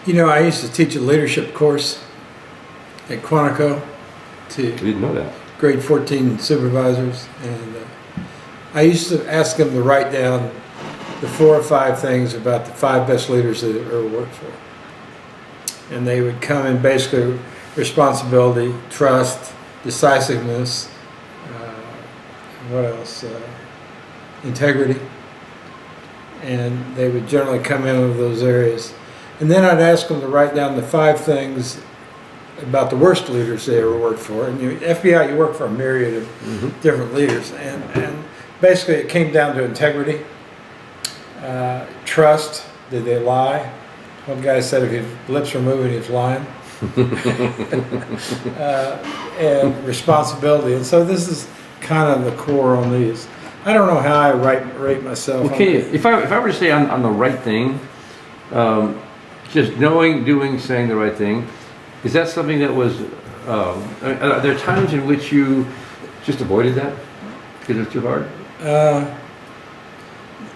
You know, I used to teach a leadership course at Quantico I to didn't know that. grade 14 supervisors, and I used to ask them to write down the 4 or 5 things about the 5 best leaders they ever worked for. And they would come in basically responsibility, trust, decisiveness, what else? Integrity. And they would generally come in with those areas. And then I'd ask them to write down the 5 things about the worst leaders they ever worked for. And FBI, you work for a myriad of different leaders. And basically it came down to integrity, trust. Did they lie? One guy said if his lips were moving, he was lying. And responsibility. And so this is kind of the core on these. I don't know how I rate myself. Okay, if I were to say on the right thing, just knowing, doing, saying the right thing, is that something that was, are there times in which you just avoided that because it was too hard?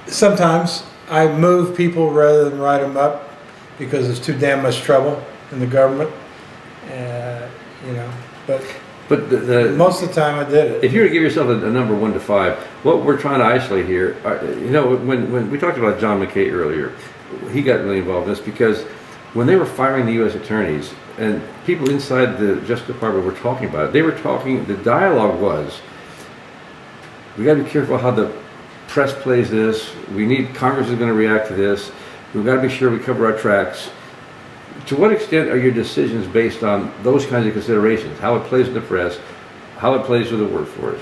Sometimes I move people rather than write them up because it's too damn much trouble in the government. But most of the time I did it. If you were to give yourself a number 1 to 5, what we're trying to isolate here, when we talked about John McKay earlier, he got really involved in this because when they were firing the U.S. attorneys and people inside the Justice Department were talking about it, the dialogue was, we got to be careful how the press plays this. Congress is going to react to this. We've got to be sure we cover our tracks. To what extent are your decisions based on those kinds of considerations? How it plays in the press, how it plays with the workforce,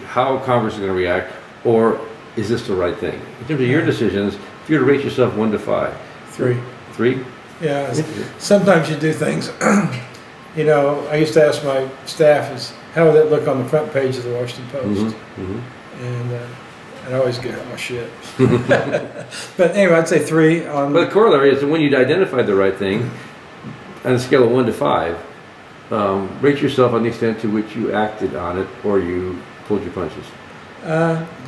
how Congress is going to react, or is this the right thing? In terms of your decisions, if you were to rate yourself 1 to 5. 3. 3? Yeah. Sometimes you do things. I used to ask my staff how would that look on the front page of the Washington Post? And I'd always get, oh shit. But anyway, I'd say 3 on. But the corollary is that when you'd identified the right thing, on a scale of 1 to 5, rate yourself on the extent to which you acted on it or you pulled your punches.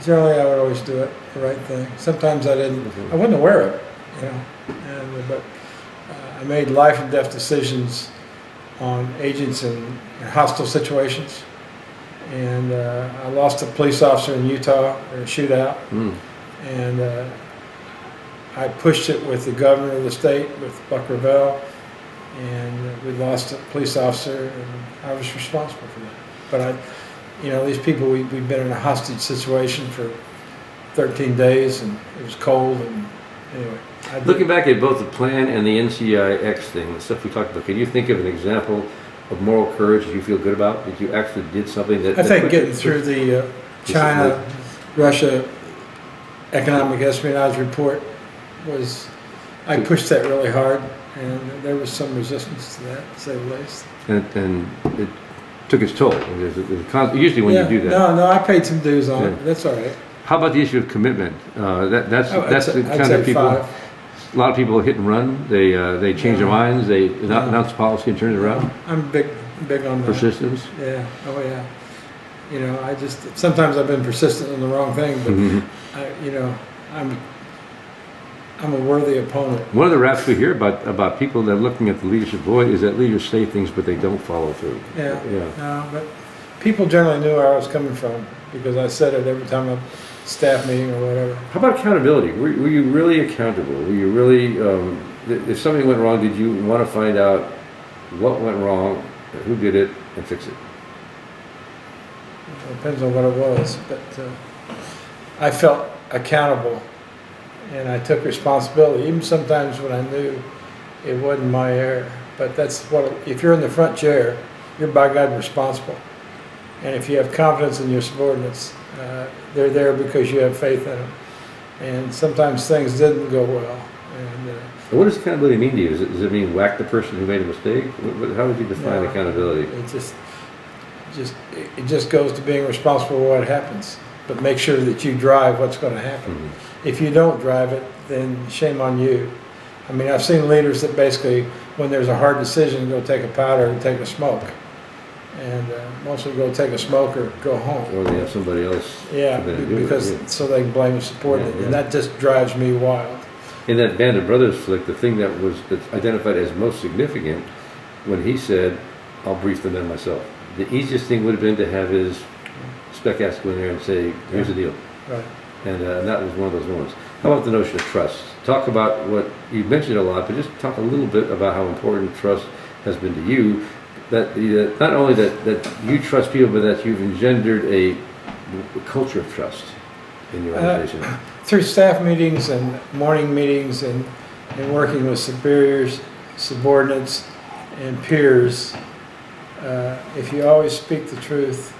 Generally, I would always do it, the right thing. Sometimes I didn't. I wasn't aware of it, but I made life and death decisions on agents in hostile situations. And I lost a police officer in Utah in a shootout. And I pushed it with the governor of the state, with Buck Revelle, and we lost a police officer, and I was responsible for that. But these people, we've been in a hostage situation for 13 days, and it was cold, and anyway. Looking back at both the plan and the NCIX thing, the stuff we talked about, can you think of an example of moral courage that you feel good about? That you actually did something that... I think getting through the China-Russia economic espionage report was... I pushed that really hard, and there was some resistance to that, to say the least. And it took its toll. Usually when you do that... No, I paid some dues on it. That's all right. How about the issue of commitment? That's the I'd kind say of people... 5. A lot of people hit and run. They change their minds. They announce policy and turn it around. I'm big on that. Persistence. Yeah. Oh yeah. I just sometimes I've been persistent in the wrong thing, but I'm a worthy opponent. One of the raps we hear about people that are looking at the leadership void is that leaders say things but they don't follow through. Yeah. No, but people generally knew where I was coming from because I said it every time a staff meeting or whatever. How about accountability? Were you really accountable? Were you really, if something went wrong, did you want to find out what went wrong, who did it, and fix it? It depends on what it was, but I felt accountable and I took responsibility, even sometimes when I knew it wasn't my error. But that's if you're in the front chair, you're by God responsible. And if you have confidence in your subordinates, they're there because you have faith in them. And sometimes things didn't go well. And what does accountability mean to you? Does it mean whack the person who made a mistake? How would you define accountability? It just goes to being responsible for what happens. But make sure that you drive what's going to happen. If you don't drive it, then shame on you. I mean, I've seen leaders that basically, when there's a hard decision, go take a powder and take a smoke. And mostly go take a smoke or go home. Or they have somebody else. So they can blame the subordinate, and that just drives me wild. in that Band of Brothers flick, the thing that's identified as most significant, when he said, "I'll brief the men myself." The easiest thing would have been to have his spec ass go in there and say, "Here's the deal," Right. and that was one of those moments. How about the notion of trust? Talk about what you mentioned a lot, but just talk a little bit about how important trust has been to you. That not only that you trust people, but that you've engendered a culture of trust in your organization. Through staff meetings and morning meetings and working with superiors, subordinates, and peers, if you always speak the truth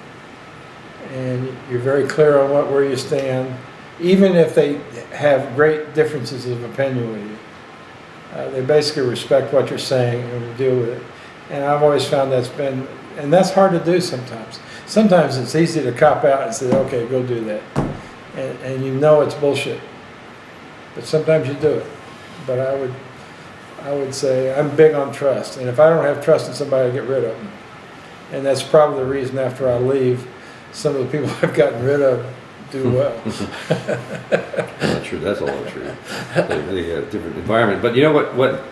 and you're very clear on where you stand, even if they have great differences of opinion with you, they basically respect what you're saying and will deal with it. And I've always found and that's hard to do sometimes. Sometimes it's easy to cop out and say, okay, go do that. And you know it's bullshit. But sometimes you do it. But I would say I'm big on trust. And if I don't have trust in somebody, I get rid of them. And that's probably the reason after I leave, some of the people I've gotten rid of do well. Not true. That's all true. They have a different environment. But you know what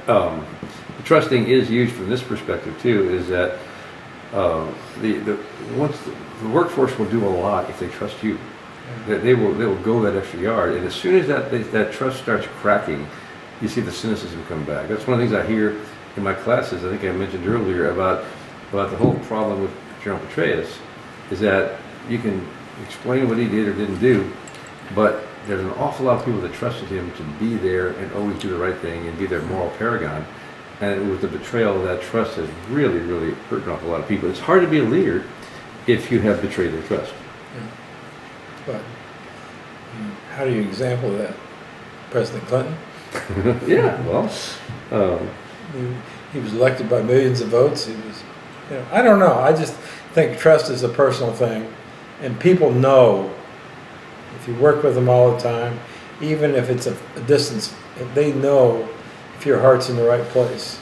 trusting is used from this perspective too is that the workforce will do a lot if they trust you. They will go that extra yard, and as soon as that trust starts cracking, you see the cynicism come back. That's one of the things I hear in my classes. I think I mentioned earlier about the whole problem with General Petraeus is that you can explain what he did or didn't do, but there's an awful lot of people that trusted him to be there and always do the right thing and be their moral paragon. And with the betrayal of that trust has really, really hurt an awful lot of people. It's hard to be a leader if you have betrayed their trust. Yeah. But how do you example that? President Clinton? Yeah, well, he was elected by millions of votes. He was, I don't know. I just think trust is a personal thing, and people know if you work with them all the time, even if it's a distance, they know if your heart's in the right place.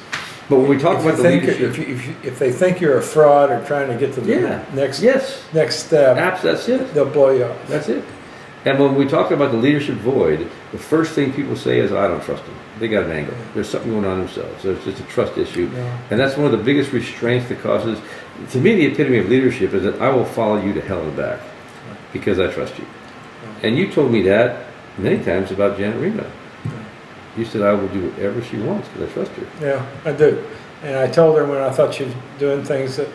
But when we talk about the leadership, if they think you're a fraud or trying to get to the next step, that's it. They'll blow you off. That's it. And when we talk about the leadership void, the first thing people say is, "I don't trust them. They got an angle. There's something going on themselves." So it's just a trust issue, and that's one of the biggest restraints that causes. To me, the epitome of leadership is that I will follow you to hell and back because I trust you. And you told me that many times about Janet Reno. You said, "I will do whatever she wants because I trust her." Yeah, I do. And I told her when I thought she was doing things that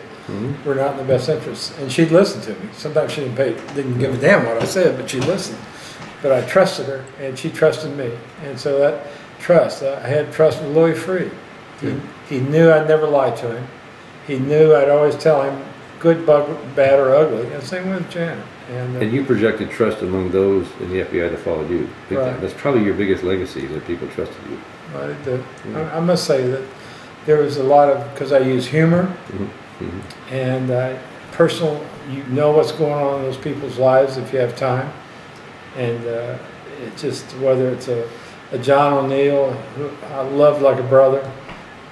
were not in the best interest. And she'd listen to me. Sometimes she didn't give a damn what I said, but she listened. But I trusted her, and she trusted me. And so that trust, I had trust with Louis Freeh. He knew I'd never lie to him. He knew I'd always tell him good, bad, or ugly. And same with Janet. And you projected trust among those in the FBI that followed you. Big time. That's probably your biggest legacy, that people trusted you. I did. I must say that there was a lot of, because I use humor, and you know what's going on in those people's lives if you have time. And it just, whether it's a John O'Neill, who I loved like a brother,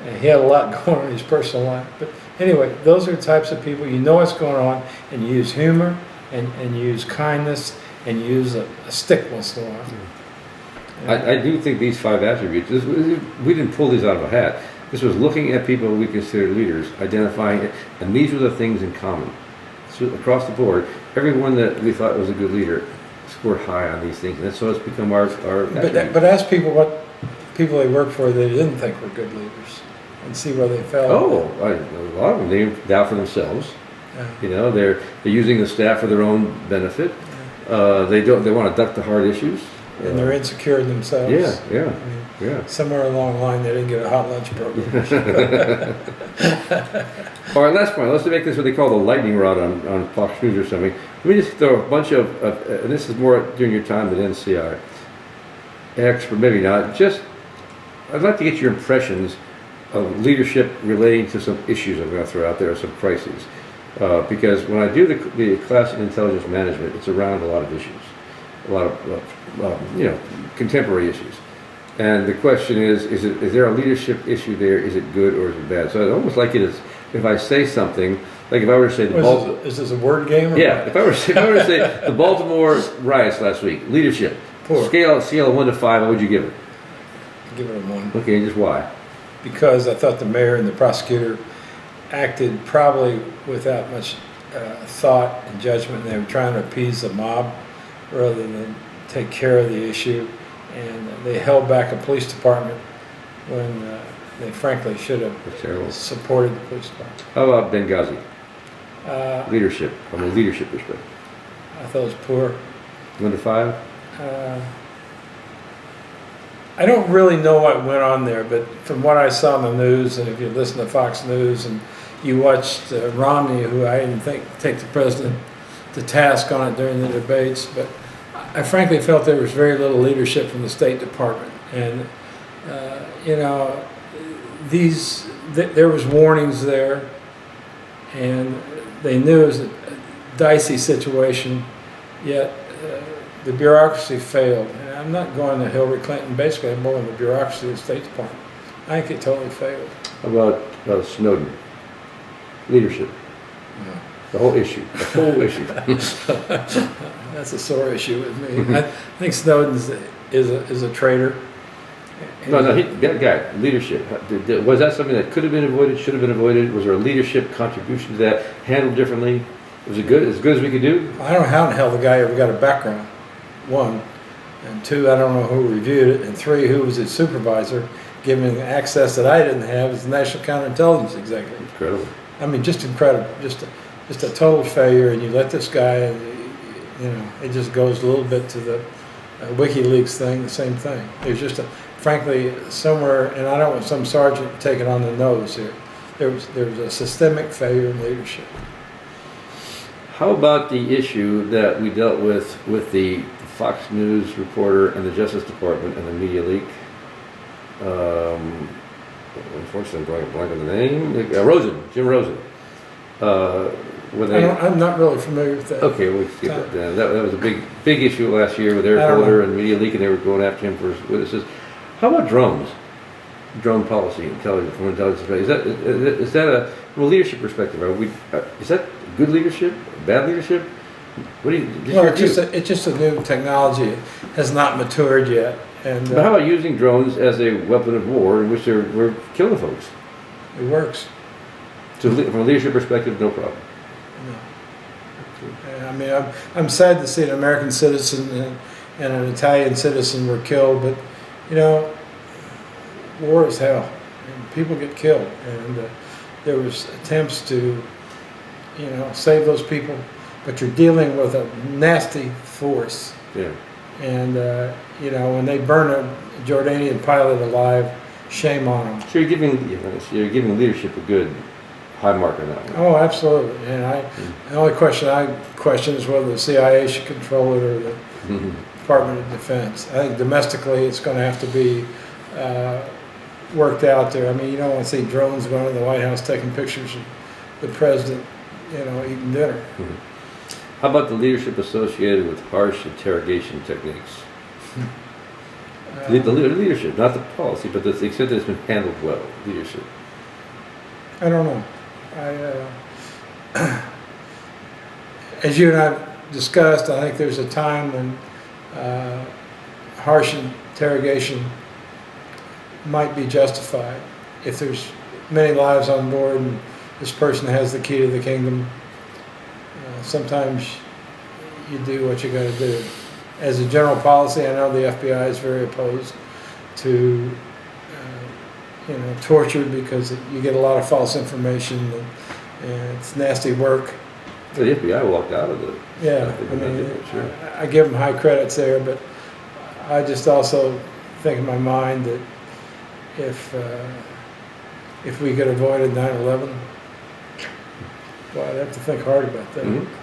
and he had a lot going on in his personal life. But anyway, those are the types of people, you know what's going on, and you use humor, and use kindness, and use a stick once in a while. I do think these 5 attributes, we didn't pull these out of a hat. This was looking at people we consider leaders, identifying it, and these were the things in common. So across the board, everyone that we thought was a good leader scored high on these things, and so it's become our But ask people what people they work for they didn't think were good leaders, and see where they fell. A lot of them, they doubt for themselves. They're using the staff for their own benefit. They want to duck the hard issues. And they're insecure in themselves. Yeah. Somewhere along the line, they didn't get a hot lunch program. All right, last point. Let's make this what they call the lightning rod on Fox News or something. Let me just throw a bunch of and this is more during your time at NCI. Expert, maybe not. I'd like to get your impressions of leadership relating to some issues I'm going to throw out there, or some crises. Because when I do the class in intelligence management, it's around a lot of issues, a lot of contemporary issues. And the question is there a leadership issue there? Is it good or is it bad? So I'd almost like it as if I say something, like if I were to say is this a word game? Yeah, if I were to say the Baltimore riots last week, leadership, scale of 1 to 5, what would you give it? give it a 1. Okay, just why? Because I thought the mayor and the prosecutor acted probably without much thought and judgment. They were trying to appease the mob rather than take care of the issue, and they held back a police department when they frankly should have supported the police department. How about Benghazi? Leadership. From a leadership perspective. I thought it was poor. 1 to 5? I don't really know what went on there, but from what I saw in the news, and if you listen to Fox News and you watched Romney, who I didn't think take the president to task on it during the debates, but I frankly felt there was very little leadership from the State Department, and you know, there was warnings there, and they knew it was a dicey situation, yet the bureaucracy failed. And I'm not going to Hillary Clinton. Basically, I'm more on the bureaucracy of the State Department. I think it totally failed. How about Snowden? Leadership. Yeah. The whole issue. The whole issue. That's a sore issue with me. I think Snowden is a traitor. No, that guy, leadership. Was that something that could have been avoided, should have been avoided? Was there a leadership contribution to that, handled differently? Was it good, as good as we could do? I don't know how in the hell the guy ever got a background, 1. And 2, I don't know who reviewed it. And 3, who was his supervisor, giving him access that I didn't have as the National Counterintelligence Executive. Incredible. I mean, just incredible. Just a total failure. And you let this guy, you know, it just goes a little bit to the WikiLeaks thing, the same thing. There's just frankly, somewhere, and I don't want some sergeant taking on the nose here, there was a systemic failure in leadership. How about the issue that we dealt with the Fox News reporter and the Justice Department and the media leak? Unfortunately, I'm drawing a blank on the name. Jim Rosen. I'm not really familiar with that. Okay, we'll skip that then. That was a big issue last year with Eric Holder and media leak, and they were going after him for his witnesses. How about drones? Drone policy, intelligence, from intelligence. Is that from a leadership perspective? Is that good leadership? Bad leadership? What do you? Well, it's just a new technology. It has not matured yet. And but how about using drones as a weapon of war in which we're killing folks? It works. So from a leadership perspective, no problem. No. I mean, I'm sad to see an American citizen and an Italian citizen were killed, but you know, war is hell, and people get killed, and there was attempts to, you know, save those people, but you're dealing with a nasty force. Yeah. And you know, when they burn a Jordanian pilot alive, shame on them. So you're giving leadership a good high mark on that one. Oh, absolutely. And the only question I question is whether the CIA should control it or the Department of Defense. I think domestically it's going to have to be worked out there. I mean, you don't want to see drones going to the White House taking pictures of the president, you know, eating dinner. How about the leadership associated with harsh interrogation techniques? The leadership, not the policy, but the extent that it's been handled well, leadership. I don't know. As you and I discussed, I think there's a time when harsh interrogation might be justified. If there's many lives on board and this person has the key to the kingdom, sometimes you do what you got to do. As a general policy, I know the FBI is very opposed to you know, torture because you get a lot of false information and it's nasty work. Well, the FBI walked out of it. Yeah, I mean, I give them high credits there, but I just also think in my mind that if we could avoid 9/11, well, I'd have to think hard about that. Mm-hmm.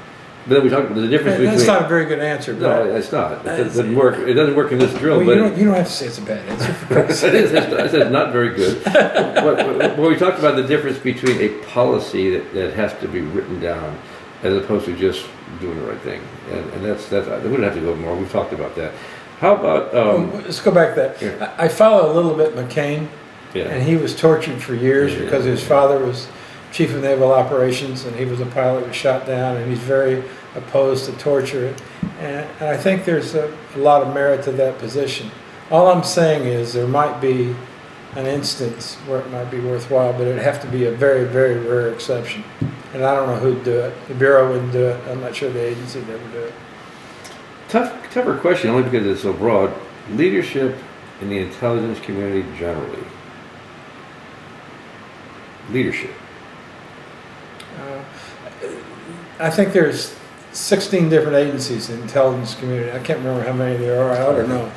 But then we talked about the difference between. That's not a very good answer. No, it's not. It doesn't work. It doesn't work in this drill. Well, but you don't have to say it's a bad answer. it's not very good. But we talked about the difference between a policy that has to be written down, as opposed to just doing the right thing. And that's we don't have to go more. We've talked about that. How about? Let's go back to that. Yeah. I follow a little bit McCain, Yeah. and he was tortured for years because his father was chief of naval operations, and he was a pilot who was shot down, and he's very opposed to torture. And I think there's a lot of merit to that position. All I'm saying is there might be an instance where it might be worthwhile, but it'd have to be a very, very rare exception. And I don't know who'd do it. The Bureau wouldn't do it. I'm not sure the agency would ever do it. Tougher question, only because it's so broad. Leadership in the intelligence community generally. Leadership. I think there's 16 different agencies in the intelligence community. I can't remember how many there are. I don't know.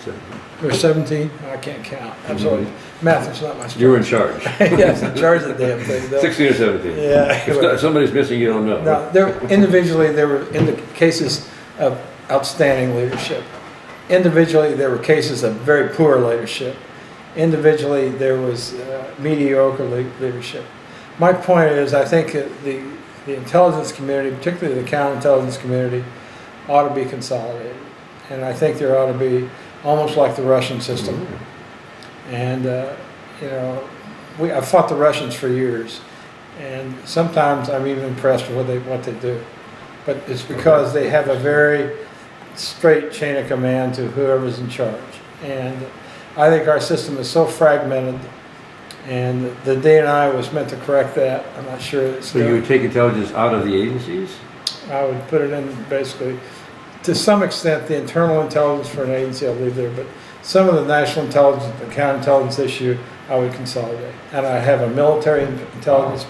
There's 17? I can't count. I'm sorry. Math is not my strength. You're in charge. Yes, in charge of the damn thing. Though. 16 or 17. Yeah. If somebody's missing, you don't know. No, there were in the cases of outstanding leadership. Individually, there were cases of very poor leadership. Individually, there was mediocre leadership. My point is, I think the intelligence community, particularly the counterintelligence community, ought to be consolidated. And I think there ought to be almost like the Russian system. Mm-hmm. And, I've fought the Russians for years. And sometimes I'm even impressed with what they do. But it's because they have a very straight chain of command to whoever's in charge. And I think our system is so fragmented, and the DNI was meant to correct that. I'm not sure it's So you would take intelligence out of the agencies? I would put it in basically, to some extent, the internal intelligence for an agency I'll leave there, but some of the national intelligence, the counterintelligence issue, I would consolidate. And I have a military intelligence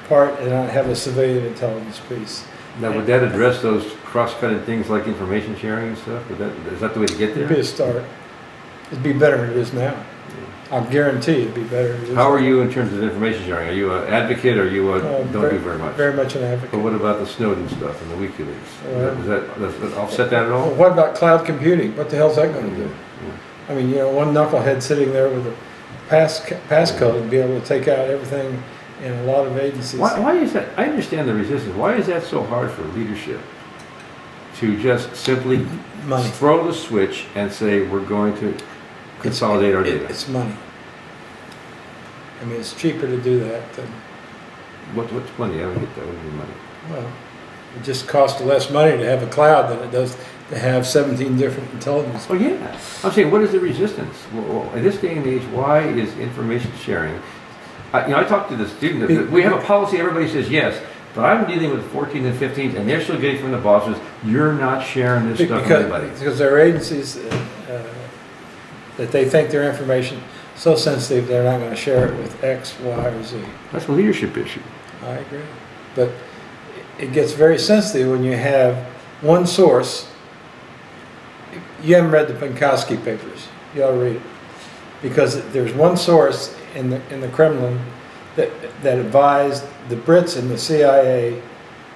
part, and I have a civilian intelligence piece. Now, would that address those cross-cutting things like information sharing and stuff? Is that the way to get there? It'd be a start. It'd be better than it is now. I guarantee it'd be better than it is How are now. you in terms of information sharing? Are you an advocate or you don't do very much? Very much an advocate. But what about the Snowden stuff and the WikiLeaks? Does that offset that at all? Well, what about cloud computing? What the hell's that going to do? Yeah. I mean, one knucklehead sitting there with a passcode and be able to take out everything in a lot of agencies. Why is that? I understand the resistance. Why is that so hard for leadership to just simply Money. throw the switch and say we're going to consolidate our data? It's money. I mean, it's cheaper to do that than, What's money? I don't get that. What do you mean money? well, it just costs less money to have a cloud than it does to have 17 different intelligence. Oh yeah. I'm saying, what is the resistance? Well, in this day and age, why is information sharing? I talked to the student. We have a policy. Everybody says yes, but I'm dealing with 14 and 15s, and they're still getting from the bosses. You're not sharing this stuff with anybody. Because there are agencies that they think their information so sensitive they're not going to share it with X, Y, or Z. That's a leadership issue. I agree. But it gets very sensitive when you have one source. You haven't read the Penkovsky papers. You ought to read it. Because there's one source in the Kremlin that advised the Brits and the CIA,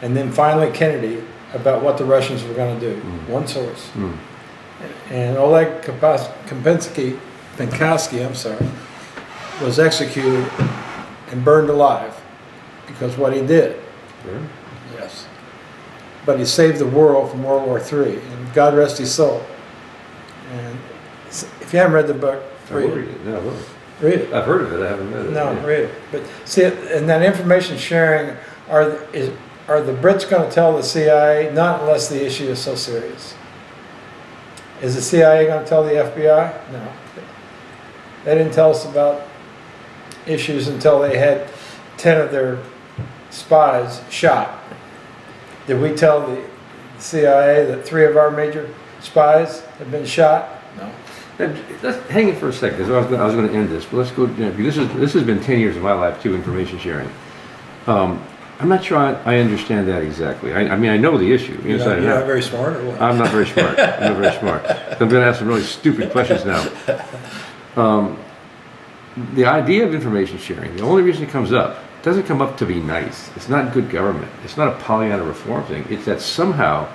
and then finally Kennedy, about what the Russians were going to do. One source. And Oleg Penkovsky, was executed and burned alive because what he did. Yeah. Yes. But he saved the world from World War III, and God rest his soul. And if you haven't read the book, read it. No, Read it. I've heard of it. I haven't read it. No, Yeah. read it. But see, and that information sharing, are the Brits going to tell the CIA? Not unless the issue is so serious. Is the CIA going to tell the FBI? No. They didn't tell us about issues until they had 10 of their spies shot. Did we tell the CIA that 3 of our major spies had been shot? No. Let's hang it for a second, because I was going to end this, but let's go. This has been 10 years of my life too, information sharing. I'm not sure I understand that exactly. I mean, I know the issue. You're not very smart, or what? I'm not very smart. I'm not very smart. I'm going to ask some really stupid questions now. The idea of information sharing, the only reason it comes up, doesn't come up to be nice. It's not good government. It's not a Pollyanna reform thing. It's that somehow,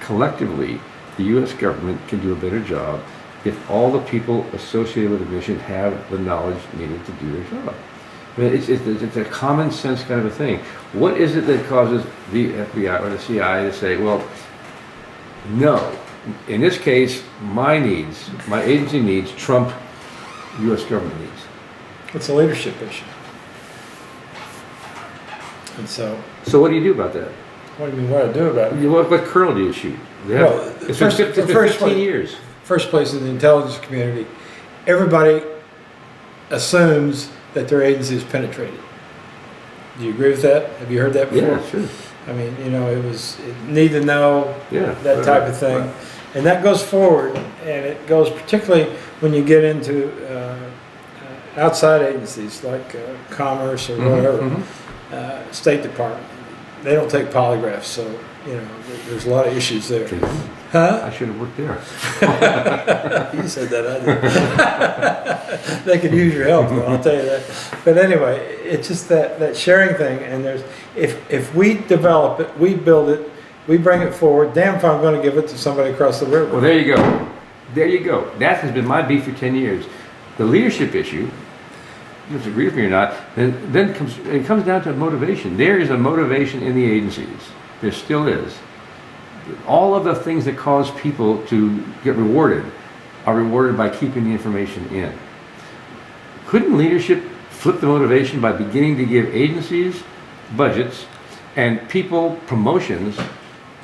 collectively, the U.S. government can do a better job if all the people associated with the mission have the knowledge needed to do their job. I mean, it's a common sense kind of a thing. What is it that causes the FBI or the CIA to say, well, no, in this case, my agency needs trump U.S. government needs? It's a leadership issue. And so what do you do about that? what do you mean, what do I do about it? What kernel do you shoot? Well, It's been 15 years. First place in the intelligence community everybody assumes that their agency is penetrated. Do you agree with that? Have you heard that before? Yeah, sure. I mean, need to know, Yeah, that type of thing. right. And that goes forward, and it goes particularly when you get into outside agencies like Commerce or whatever, State Department. They don't take polygraphs, so there's a lot of issues there. Huh? I should have worked there. You said that, I did. They could use your help, though, I'll tell you that. But anyway, it's just that sharing thing, and if we develop it, we build it, we bring it forward, damn if I'm going to give it to somebody across the river. Well, there you go. There you go. That has been my beef for 10 years. The leadership issue, you disagree with me or not, then it comes down to motivation. There is a motivation in the agencies. There still is. All of the things that cause people to get rewarded are rewarded by keeping the information in. Couldn't leadership flip the motivation by beginning to give agencies budgets and people promotions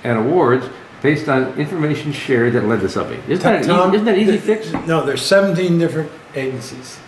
and awards based on information shared that led to something? Isn't that an easy fix? No, there's 17 different agencies,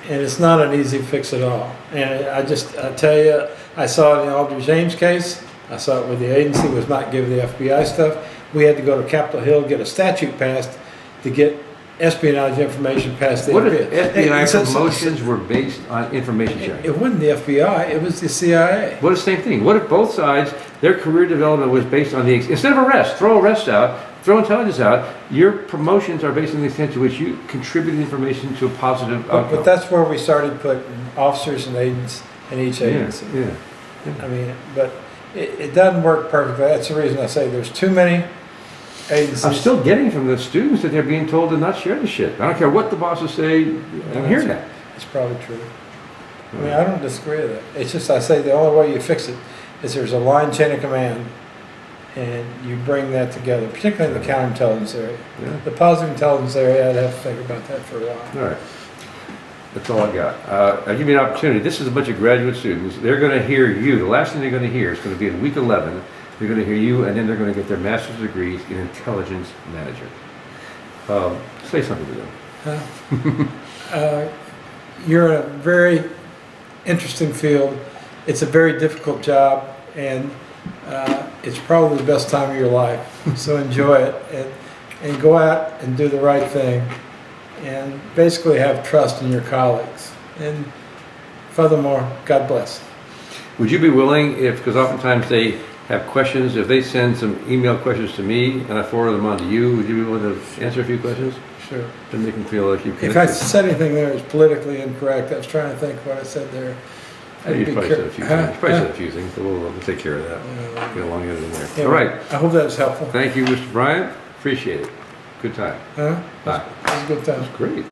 and it's not an easy fix at all. And I tell you, I saw it in the Aldrich James case. I saw it where the agency was not giving the FBI stuff. We had to go to Capitol Hill, get a statute passed to get espionage information past the What FBI. if FBI promotions were based on information sharing? It wasn't the FBI, it was the CIA. What if the same thing? What if both sides, their career development was based on instead of arrest, throw arrests out, throw intelligence out, your promotions are based on the extent to which you contribute information to a positive outcome. But that's where we started putting officers and agents in each agency. Yeah. I mean, but it doesn't work perfectly. That's the reason I say there's too many agencies. I'm still getting from the students that they're being told to not share the shit. I don't care what the bosses say. I'm hearing that. It's probably true. I mean, I don't disagree with that. It's just I say the only way you fix it is there's a line chain of command, and you bring that together, particularly in the counterintelligence area. Yeah. The positive intelligence area, I'd have to think about that for a while. All right. That's all I got. I'll give you an opportunity. This is a bunch of graduate students. They're going to hear you. The last thing they're going to hear is going to be in week 11. They're going to hear you, and then they're going to get their master's degrees in intelligence management. Say something to them. You're in a very interesting field. It's a very difficult job, and it's probably the best time of your life. So enjoy it, and go out and do the right thing, and basically have trust in your colleagues. And furthermore, God bless. Would you be willing, because oftentimes they have questions, if they send some email questions to me and I forward them on to you, would you be willing to answer a few questions? Sure. To make them feel like you can. If I said anything there is politically incorrect, I was trying to think what I said there. You probably said a few things. You probably said a few things, but we'll take care of that. Get along in there. Yeah, All right. I hope that was helpful. Thank you, Mr. Bryant. Appreciate it. Good time. Huh? Bye. It was a good time. Great.